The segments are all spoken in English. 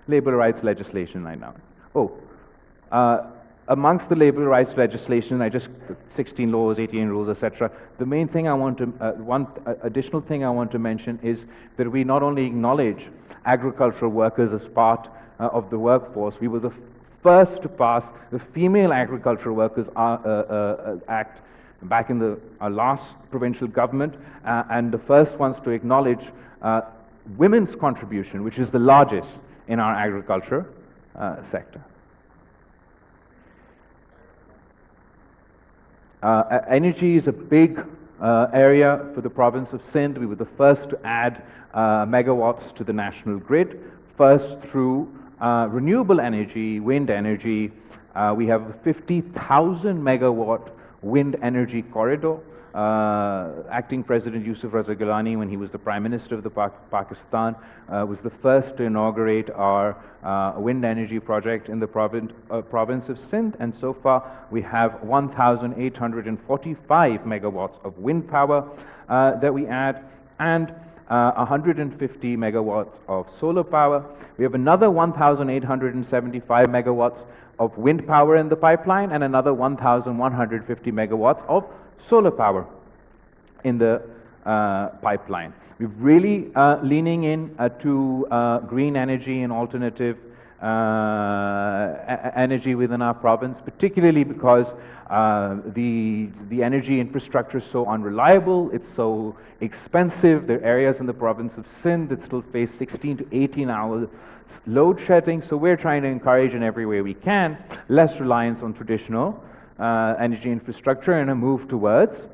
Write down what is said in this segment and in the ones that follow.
labor rights legislation right now. Amongst the labor rights legislation, 16 laws, 18 rules, etc. The main thing I want to, one additional thing I want to mention is that we not only acknowledge agricultural workers as part of the workforce, we were the first to pass the Female Agricultural Workers Act back in the last provincial government, and the first ones to acknowledge women's contribution, which is the largest in our agriculture sector. Energy is a big area for the province of Sindh. We were the first to add megawatts to the national grid, first through renewable energy, wind energy. We have a 50,000 megawatt wind energy corridor. Acting President Yusuf Raza Gilani, when he was the Prime Minister of the Pakistan, was the first to inaugurate our wind energy project in the province of Sindh, and so far we have 1,845 megawatts of wind power that we add, and 150 megawatts of solar power. We have another 1,875 megawatts of wind power in the pipeline, and another 1,150 megawatts of solar power in the pipeline. We're really leaning in to green energy and alternative energy within our province, particularly because the energy infrastructure is so unreliable, it's so expensive. There are areas in the province of Sindh that still face 16 to 18 hours load shedding, so we're trying to encourage in every way we can less reliance on traditional energy infrastructure and a move towards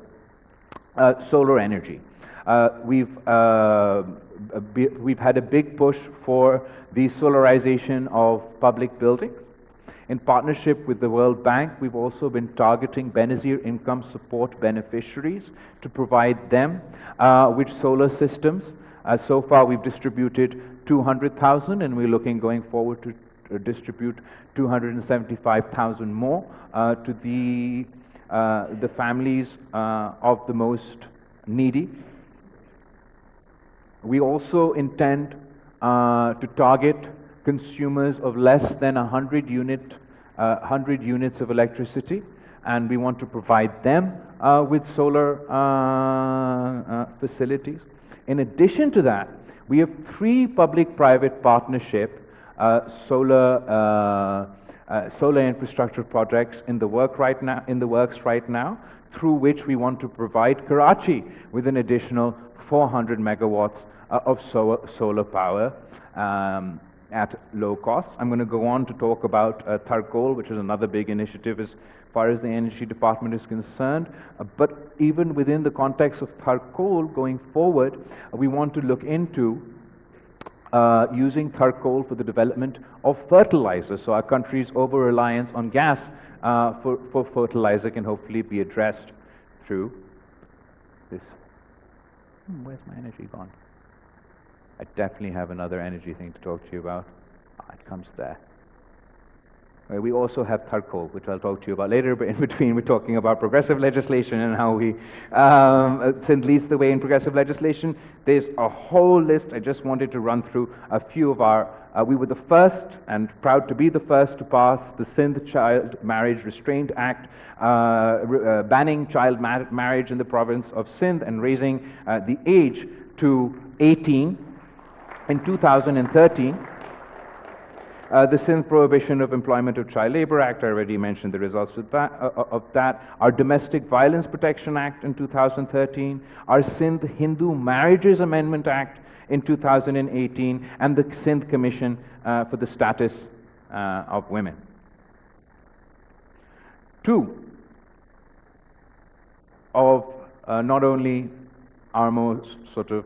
solar energy. We've had a big push for the solarization of public buildings. In partnership with the World Bank, we've also been targeting Benazir income support beneficiaries to provide them with solar systems. So far, we've distributed 200,000, and we're looking going forward to distribute 275,000 more to the families of the most needy. We also intend to target consumers of less than 100 units of electricity, and we want to provide them with solar facilities. In addition to that, we have 3 public-private partnership solar infrastructure projects in the works right now, through which we want to provide Karachi with an additional 400 megawatts of solar power at low cost. I'm going to go on to talk about Tharkol, which is another big initiative as far as the Energy Department is concerned. But even within the context of Tharkol going forward, we want to look into using Tharkol for the development of fertilizer. So our country's over-reliance on gas for fertilizer can hopefully be addressed through this. Where's my energy gone? I definitely have another energy thing to talk to you about. It comes there. We also have Tharkol, which I'll talk to you about later, but in between we're talking about progressive legislation and how we, Sindh leads the way in progressive legislation. There's a whole list. I just wanted to run through a few of our, we were the first and proud to be the first to pass the Sindh Child Marriage Restraint Act, banning child marriage in the province of Sindh and raising the age to 18 in 2013. The Sindh Prohibition of Employment of Child Labor Act, I already mentioned the results of that. Our Domestic Violence Protection Act in 2013, our Sindh Hindu Marriages Amendment Act in 2018, and the Sindh Commission for the Status of Women. 2 of not only our most sort of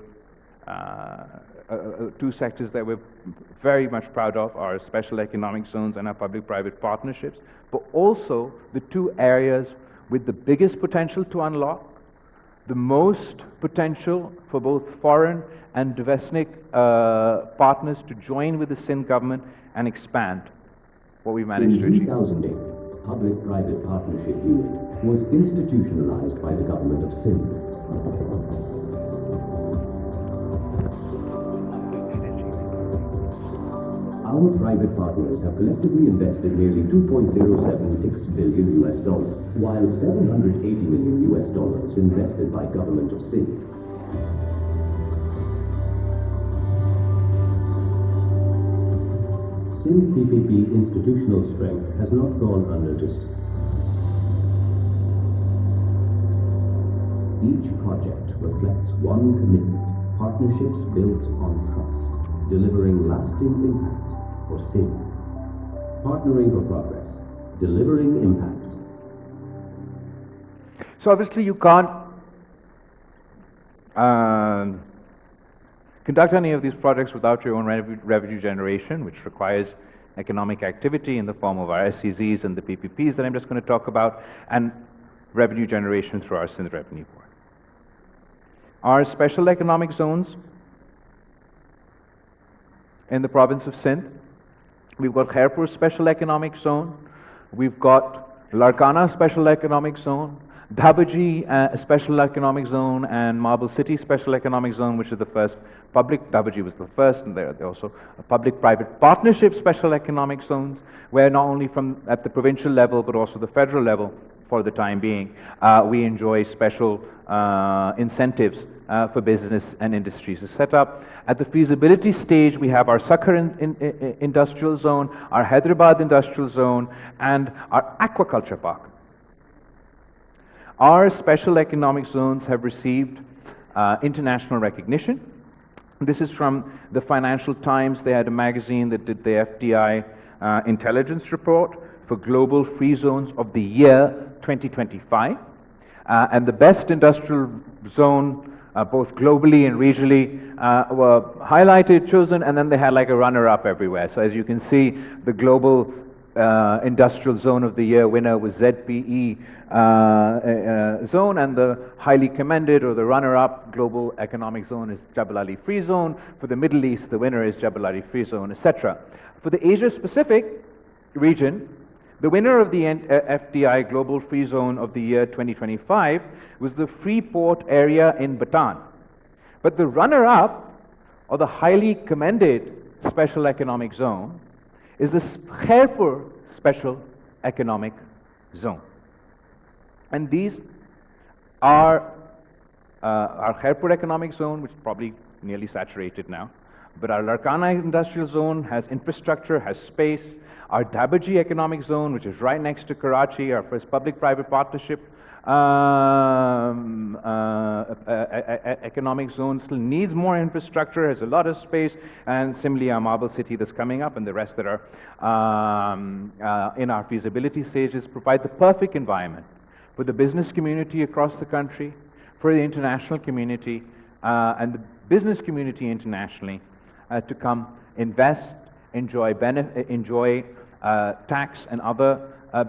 2 sectors that we're very much proud of are special economic zones and our public-private partnerships, but also the 2 areas with the biggest potential to unlock, the most potential for both foreign and domestic partners to join with the Sindh government and expand what we managed to achieve. In 2008, the public-private partnership unit was institutionalized by the government of Sindh. our private partners have collectively invested nearly $2.076 billion US, while $780 million US invested by government of Sindh. Sindh PPP institutional strength has not gone unnoticed. Each project reflects one commitment: partnerships built on trust, delivering lasting impact for Sindh. Partnering for progress, delivering impact. So obviously you can't conduct any of these projects without your own revenue generation, which requires economic activity in the form of our SEZs and the PPPs that I'm just going to talk about, and revenue generation through our Sindh Revenue Board. Our special economic zones in the province of Sindh, we've got Khairpur Special Economic Zone, we've got Larkana Special Economic Zone, Dhabaji Special Economic Zone, and Marble City Special Economic Zone, which is the first public. Dhabaji was the first, and they're also a public-private partnership special economic zones, where not only from at the provincial level but also the federal level, for the time being, we enjoy special incentives for business and industries to set up. At the feasibility stage, we have our Sakhar Industrial Zone, our Hyderabad Industrial Zone, and our Aquaculture Park. Our special economic zones have received international recognition. This is from the Financial Times. They had a magazine that did the FDI intelligence report for Global Free Zones of the Year 2025. And the best industrial zone, both globally and regionally, were highlighted, chosen, and then they had like a runner-up everywhere. So as you can see, the global industrial zone of the year winner was ZPE zone, and the highly commended, or the runner-up global economic zone, is Jebel Ali Free Zone. For the Middle East, the winner is Jebel Ali Free Zone, etc. For the Asia-Pacific region, the winner of the FDI Global Free Zone of the year 2025 was the Freeport area in Bhutan. But the runner-up, or the highly commended special economic zone, is the Khairpur Special Economic Zone. And these are our Khairpur Economic Zone, which is probably nearly saturated now. But our Larkana Industrial Zone has infrastructure, has space. Our Dhabaji Economic Zone, which is right next to Karachi, our first public-private partnership economic zone, still needs more infrastructure, has a lot of space, and similarly our Marble City that's coming up, and the rest that are in our feasibility stages, provide the perfect environment for the business community across the country, for the international community, and the business community internationally to come invest, enjoy tax and other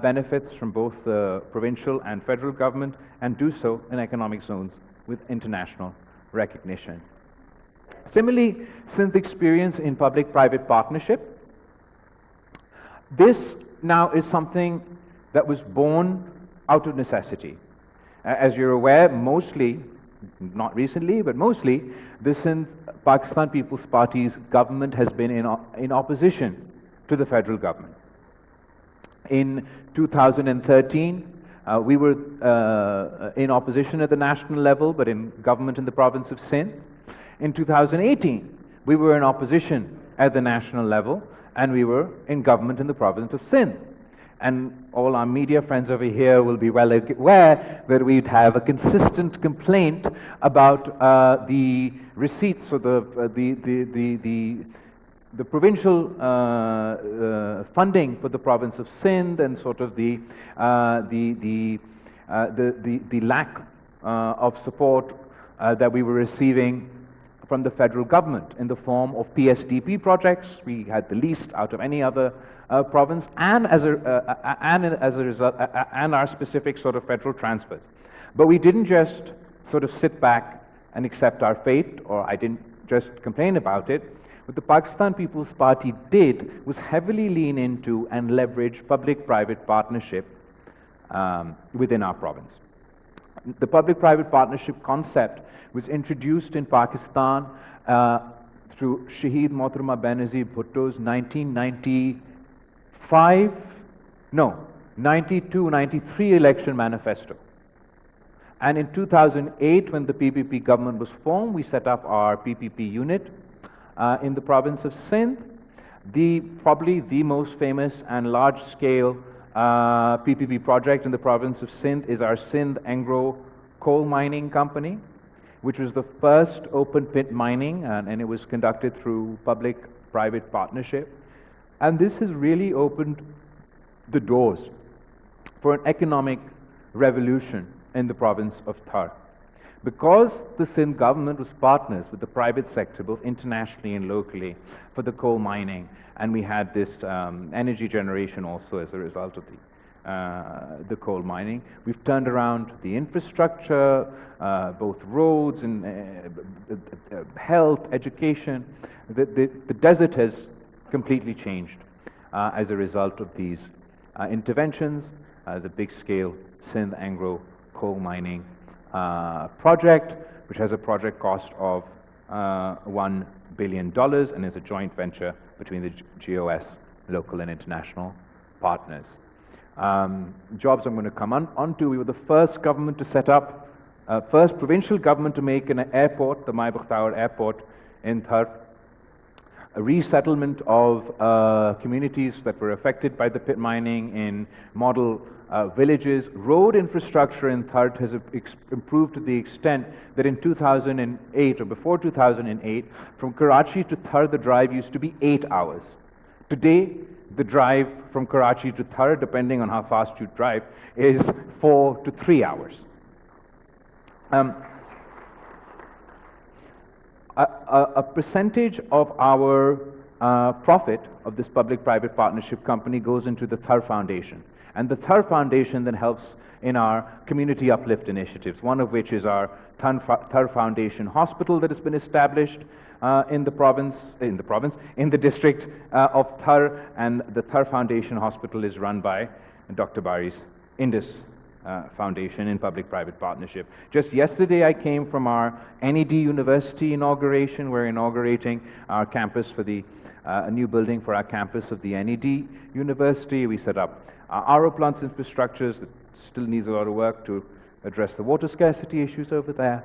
benefits from both the provincial and federal government, and do so in economic zones with international recognition. Similarly, Sindh experience in public-private partnership. This now is something that was born out of necessity. As you're aware, mostly, not recently, but mostly, the Sindh Pakistan People's Party's government has been in opposition to the federal government. In 2013, we were in opposition at the national level, but in government in the province of Sindh. In 2018, we were in opposition at the national level, and we were in government in the province of Sindh. And all our media friends over here will be well aware that we'd have a consistent complaint about the receipts or the provincial funding for the province of Sindh, and sort of the lack of support that we were receiving from the federal government in the form of PSDP projects. We had the least out of any other province, and as a result, and our specific sort of federal transfers. But we didn't just sort of sit back and accept our fate, or I didn't just complain about it. What the Pakistan People's Party did was heavily lean into and leverage public-private partnership within our province. The public-private partnership concept was introduced in Pakistan through Shaheed Mohtarama Benazir Bhutto's 92-93 election manifesto. And in 2008, when the PPP government was formed, we set up our PPP unit in the province of Sindh. Probably the most famous and large-scale PPP project in the province of Sindh is our Sindh Angro coal mining company, which was the first open pit mining, and it was conducted through public-private partnership. And this has really opened the doors for an economic revolution in the province of Thar. Because the Sindh government was partners with the private sector, both internationally and locally, for the coal mining, and we had this energy generation also as a result of the coal mining. We've turned around the infrastructure, both roads and health, education. The desert has completely changed as a result of these interventions. The big-scale Sindh Angro coal mining project, which has a project cost of $1 billion and is a joint venture between the GOS, local and international partners. Jobs I'm going to come on to. We were the first government to set up, first provincial government to make an airport, the Mai Bakhtaur Airport in Thar. A resettlement of communities that were affected by the pit mining in model villages. Road infrastructure in Thar has improved to the extent that in 2008 or before 2008, from Karachi to Thar, the drive used to be 8 hours. Today, the drive from Karachi to Thar, depending on how fast you drive, is 4 to 3 hours. A percentage of our profit of this public-private partnership company goes into the Thar Foundation. And the Thar Foundation then helps in our community uplift initiatives, one of which is our Thar Foundation Hospital that has been established in the district of Thar, and the Thar Foundation Hospital is run by Dr. Bari's Indus Foundation in public-private partnership. Just yesterday I came from our NED University inauguration. We're inaugurating our campus for a new building for our campus of the NED University. We set up RO plants infrastructures that still needs a lot of work to address the water scarcity issues over there.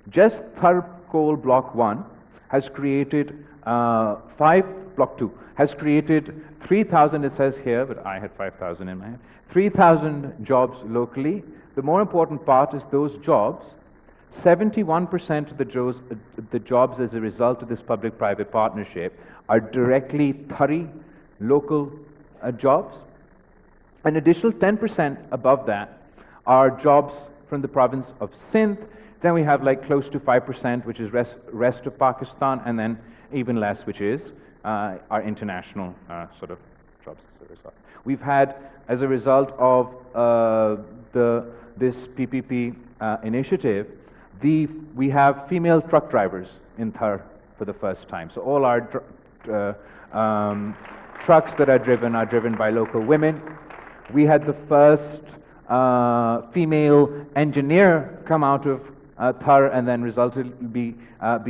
Just Thar Coal Block 1 has created Block 2 has created 3,000, it says here, but I had 5,000 in my head, 3,000 jobs locally. The more important part is those jobs, 71% of the jobs as a result of this public-private partnership are directly Thari local jobs. An additional 10% above that are jobs from the province of Sindh. Then we have like close to 5%, which is rest of Pakistan, and then even less, which is our international sort of jobs as a result. We've had, as a result of this PPP initiative, we have female truck drivers in Thar for the first time. So all our trucks that are driven by local women. We had the first female engineer come out of Thar and then be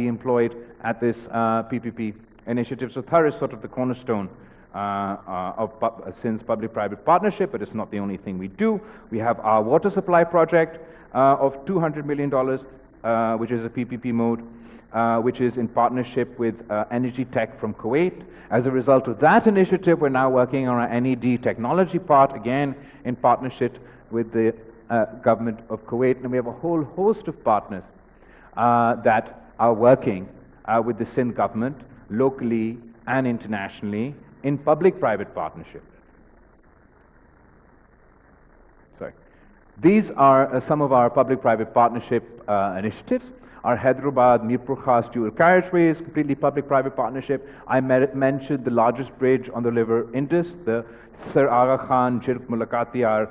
employed at this PPP initiative. So Thar is sort of the cornerstone of Sindh's public-private partnership, but it's not the only thing we do. We have our water supply project of $200 million, which is a PPP mode, which is in partnership with Energy Tech from Kuwait. As a result of that initiative, we're now working on our NED technology part, again in partnership with the government of Kuwait. And we have a whole host of partners that are working with the Sindh government, locally and internationally, in public-private partnership. Sorry. These are some of our public-private partnership initiatives. Our Hyderabad Mirpur Khas dual carriageway is completely public-private partnership. I mentioned the largest bridge on the River Indus, the Sir Aga Khan Jirk Mulakati, our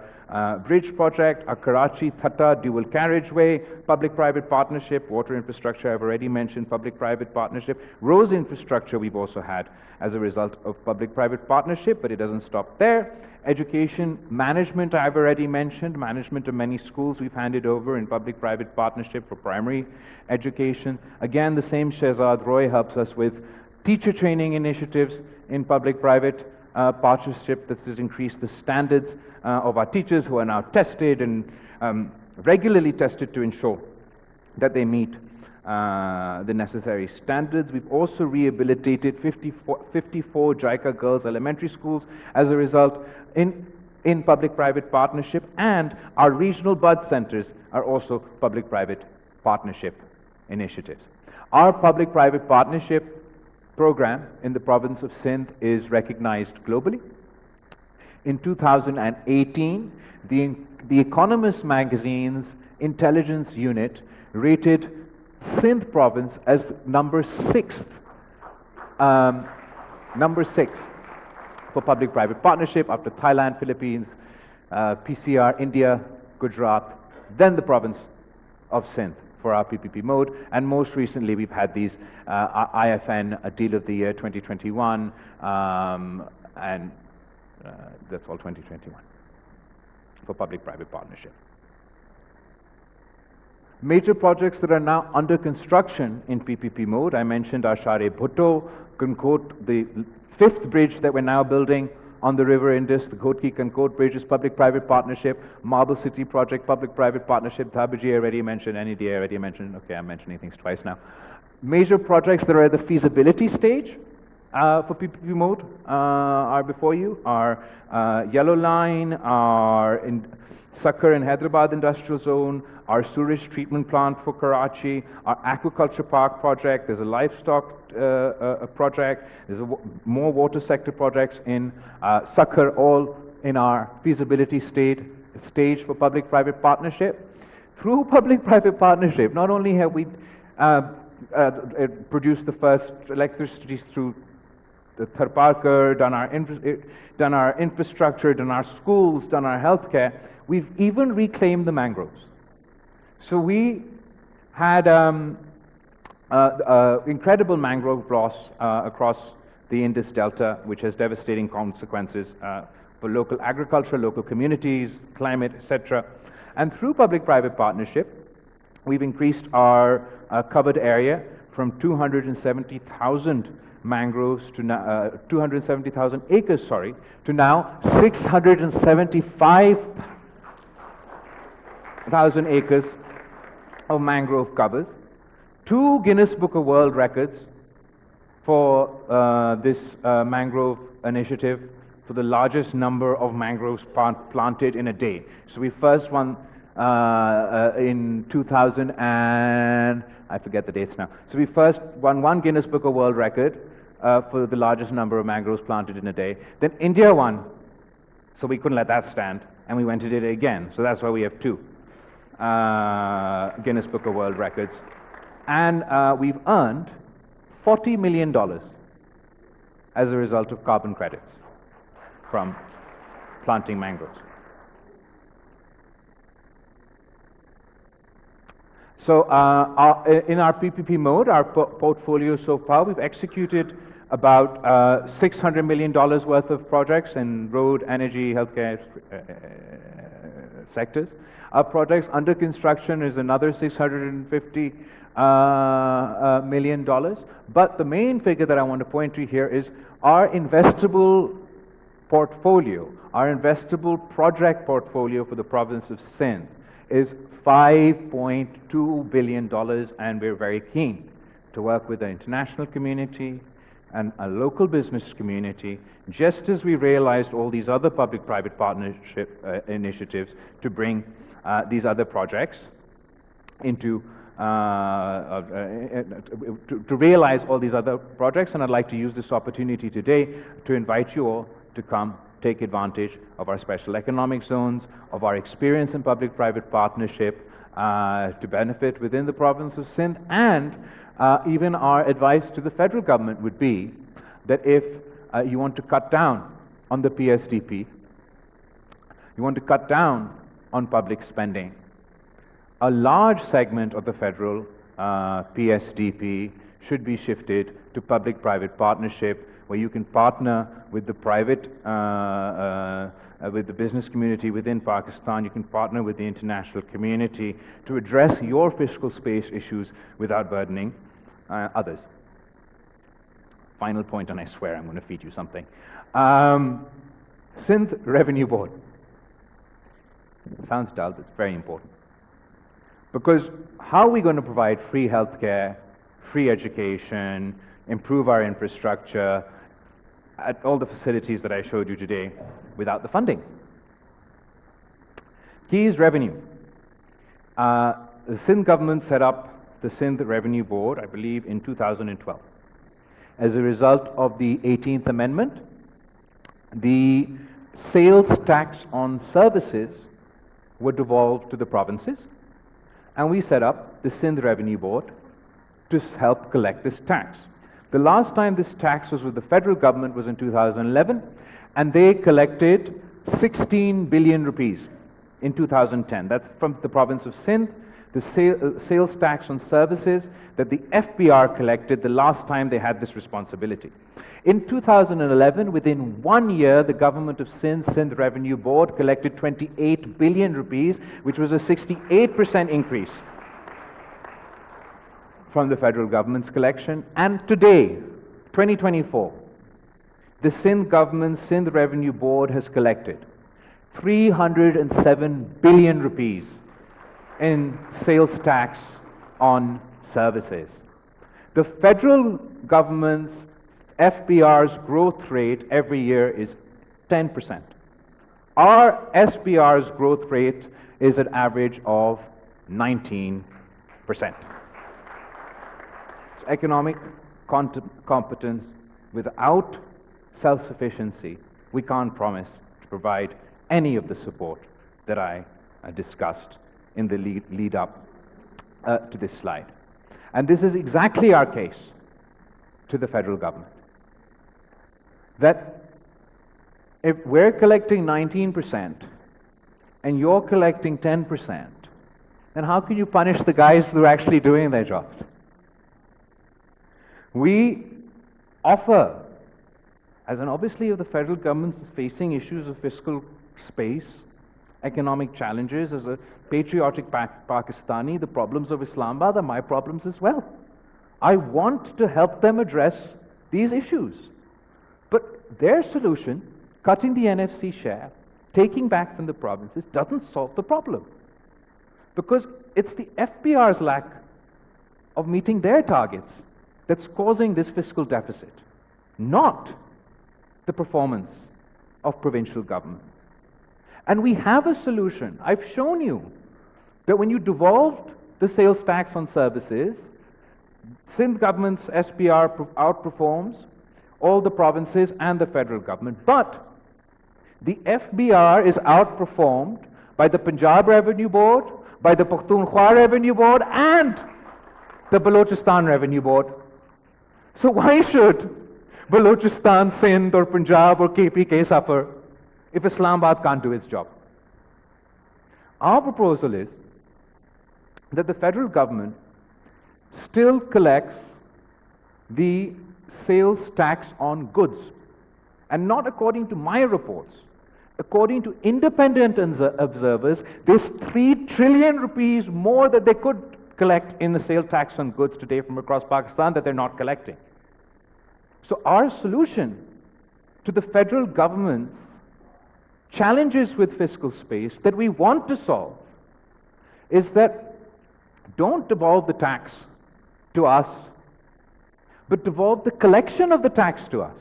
bridge project, our Karachi-Thatta dual carriageway, public-private partnership, water infrastructure I've already mentioned, public-private partnership, roads infrastructure we've also had as a result of public-private partnership, but it doesn't stop there. Education management I've already mentioned, management of many schools we've handed over in public-private partnership for primary education. Again, the same Shehzad Roy helps us with teacher training initiatives in public-private partnership that has increased the standards of our teachers, who are now tested and regularly tested to ensure that they meet the necessary standards. We've also rehabilitated 54 JICA girls elementary schools as a result in public-private partnership, and our regional bud centers are also public-private partnership initiatives. Our public-private partnership program in the province of Sindh is recognized globally. In 2018, the Economist magazine's intelligence unit rated Sindh province as number 6 for public-private partnership, after Thailand, Philippines, PCR, India, Gujarat, then the province of Sindh for our PPP mode. And most recently we've had these IFN Deal of the Year 2021, and that's all 2021 for public-private partnership. Major projects that are now under construction in PPP mode, I mentioned our Bilawal Bhutto, Concorde, the 5th bridge that we're now building on the River Indus, the Ghotki Concorde Bridge is public-private partnership, Marble City project, public-private partnership, Dhabaji I already mentioned, NED I already mentioned, okay, I'm mentioning things twice now. Major projects that are at the feasibility stage for PPP mode are before you, our Yellow Line, our Sucker and Hyderabad Industrial Zone, our sewage treatment plant for Karachi, our aquaculture park project, there's a livestock project, there's more water sector projects in Sucker, all in our feasibility stage for public-private partnership. Through public-private partnership, not only have we produced the first electricity through the Tharparkar, done our infrastructure, done our schools, done our healthcare, we've even reclaimed the mangroves. So we had incredible mangrove loss across the Indus Delta, which has devastating consequences for local agriculture, local communities, climate, etc. And through public-private partnership, we've increased our covered area from 270,000 mangroves to now 270,000 acres, sorry, to now 675,000 acres of mangrove covers. 2 Guinness Book of World Records for this mangrove initiative, for the largest number of mangroves planted in a day. So we first won in 2000 and I forget the dates now. So we first won 1 Guinness Book of World Record for the largest number of mangroves planted in a day. Then India won, so we couldn't let that stand, and we went and did it again. So that's why we have 2 Guinness Book of World Records. And we've earned $40 million as a result of carbon credits from planting mangroves. So in our PPP mode, our portfolio so far, we've executed about $600 million worth of projects in road, energy, healthcare sectors. Our projects under construction is another $650 million. But the main figure that I want to point to here is our investable portfolio, our investable project portfolio for the province of Sindh is $5.2 billion, and we're very keen to work with the international community and a local business community, just as we realized all these other public-private partnership initiatives to bring these other projects into to realize all these other projects. And I'd like to use this opportunity today to invite you all to come take advantage of our special economic zones, of our experience in public-private partnership to benefit within the province of Sindh. And even our advice to the federal government would be that if you want to cut down on the PSDP, We want to cut down on public spending. A large segment of the federal PSDP should be shifted to public-private partnership, where you can partner with the private, with the business community within Pakistan. You can partner with the international community to address your fiscal space issues without burdening others. Final point, and I swear I'm going to feed you something. Sindh Revenue Board. Sounds dull, but it's very important. Because how are we going to provide free healthcare, free education, improve our infrastructure at all the facilities that I showed you today without the funding? Key is revenue. The Sindh government set up the Sindh Revenue Board, I believe, in 2012. As a result of the 18th Amendment, the sales tax on services were devolved to the provinces, and we set up the Sindh Revenue Board to help collect this tax. The last time this tax was with the federal government was in 2011, and they collected 16 billion rupees in 2010. That's from the province of Sindh. The sales tax on services that the FBR collected the last time they had this responsibility. In 2011, within 1 year, the government of Sindh Revenue Board collected 28 billion rupees, which was a 68% increase from the federal government's collection. And today, 2024, the Sindh government's Sindh Revenue Board has collected 307 billion rupees in sales tax on services. The federal government's FBR's growth rate every year is 10%. Our SBR's growth rate is an average of 19%. It's economic competence. Without self-sufficiency, we can't promise to provide any of the support that I discussed in the lead up to this slide. And this is exactly our case to the federal government. That if we're collecting 19% and you're collecting 10%, then how can you punish the guys who are actually doing their jobs? We offer, as an obviously if the federal government is facing issues of fiscal space, economic challenges, as a patriotic Pakistani, the problems of Islamabad are my problems as well. I want to help them address these issues. But their solution, cutting the NFC share, taking back from the provinces, doesn't solve the problem. Because it's the FBR's lack of meeting their targets that's causing this fiscal deficit, not the performance of provincial government. And we have a solution. I've shown you that when you devolved the sales tax on services, Sindh government's SBR outperforms all the provinces and the federal government. But the FBR is outperformed by the Punjab Revenue Board, by the Pakhtunkhwa Revenue Board, and the Balochistan Revenue Board. So why should Balochistan, Sindh, or Punjab, or KPK suffer if Islamabad can't do its job? Our proposal is that the federal government still collects the sales tax on goods, and not according to my reports. According to independent observers, there's 3 trillion rupees more that they could collect in the sale tax on goods today from across Pakistan that they're not collecting. So our solution to the federal government's challenges with fiscal space that we want to solve is that don't devolve the tax to us, but devolve the collection of the tax to us.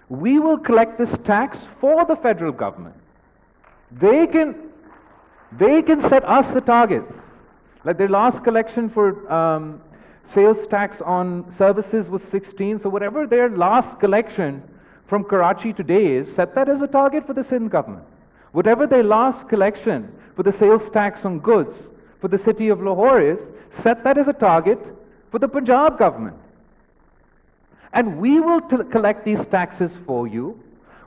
We will collect this tax for the federal government. They can set us the targets. Like their last collection for sales tax on services was 16, so whatever their last collection from Karachi today is, set that as a target for the Sindh government. Whatever their last collection for the sales tax on goods for the city of Lahore is, set that as a target for the Punjab government. And we will collect these taxes for you.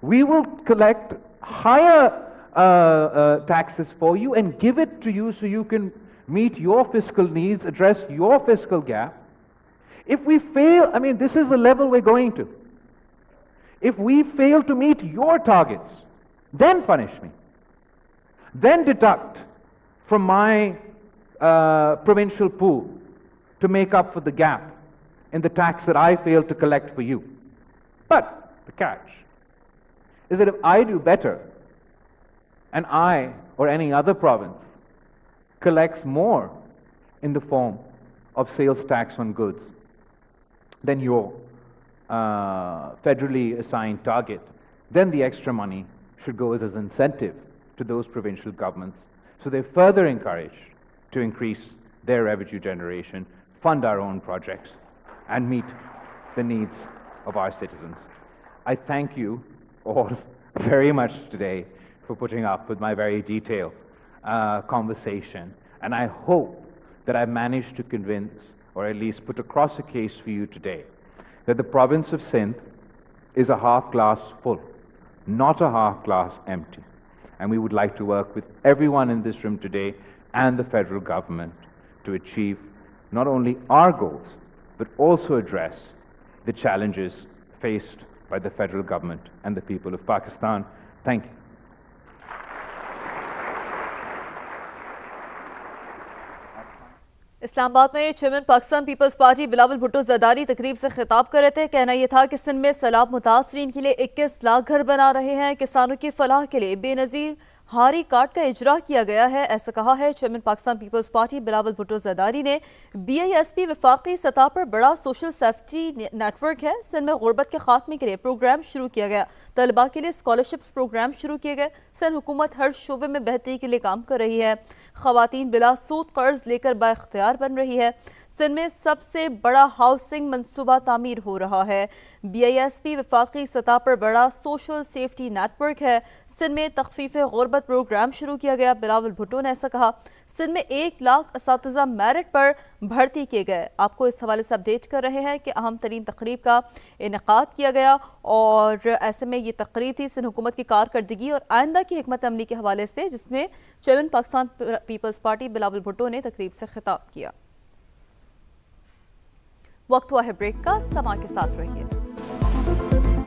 We will collect higher taxes for you and give it to you so you can meet your fiscal needs, address your fiscal gap. If we fail, I mean, this is the level we're going to. If we fail to meet your targets, then punish me. Then deduct from my provincial pool to make up for the gap in the tax that I failed to collect for you. But the catch is that if I do better and I or any other province collects more in the form of sales tax on goods than your federally assigned target, then the extra money should go as an incentive to those provincial governments, so they're further encouraged to increase their revenue generation, fund our own projects, and meet the needs of our citizens. I thank you all very much today for putting up with my very detailed conversation, and I hope that I've managed to convince, or at least put across a case for you today, that the province of Sindh is a half glass full, not a half glass empty. And we would like to work with everyone in this room today and the federal government to achieve not only our goals, but also address the challenges faced by the federal government and the people of Pakistan. Thank you. Islamabad में chairman Pakistan Peoples Party Bilawal Bhutto Zardari तकरीब से खिताब कर रहे थे। कहना यह था कि सिंध में सैलाब मुतासरीन के लिए 21 लाख घर बना रहे हैं। किसानों की फलाह के लिए बेनज़ीर हारी कार्ड का इजरा किया गया है, ऐसा कहा है चेयरमैन पाकिस्तान पीपल्स पार्टी बिलावल भुट्टो जरदारी ने। BISP वफाकी सतह पर बड़ा सोशल सेफ्टी नेटवर्क है। सिंध में गुर्बत के खात्मे के लिए प्रोग्राम शुरू किया गया। तलबा के लिए स्कॉलरशिप्स प्रोग्राम शुरू किए गए। सिंध हुकूमत हर शोबे में बेहतरी के लिए काम कर रही है। खवातीन बिला सूद कर्ज लेकर बाइख्तियार बन रही है। सिंध में सबसे बड़ा हाउसिंग मंसूबा तामीर हो रहा है। BISP वफाकी सतह पर बड़ा सोशल सेफ्टी नेटवर्क है। सिंध में तखफीफ गुर्बत प्रोग्राम शुरू किया गया। बिलावल भुट्टो ने ऐसा कहा। सिंध में 1 लाख असातिज़ा मेरिट पर भर्ती किए गए। आपको इस हवाले से अपडेट कर रहे हैं कि अहम तरीन तकरीब का इनेकाद किया गया और ऐसे में ये तकरीब थी सिंध हुकूमत की कारकर्दगी और आइंदा की हिकमत अमली के हवाले से, जिसमें चेयरमैन पाकिस्तान पीपल्स पार्टी बिलावल भुट्टो ने तकरीब से खिताब किया। वक्त हुआ है ब्रेक का, समा के साथ रहिए।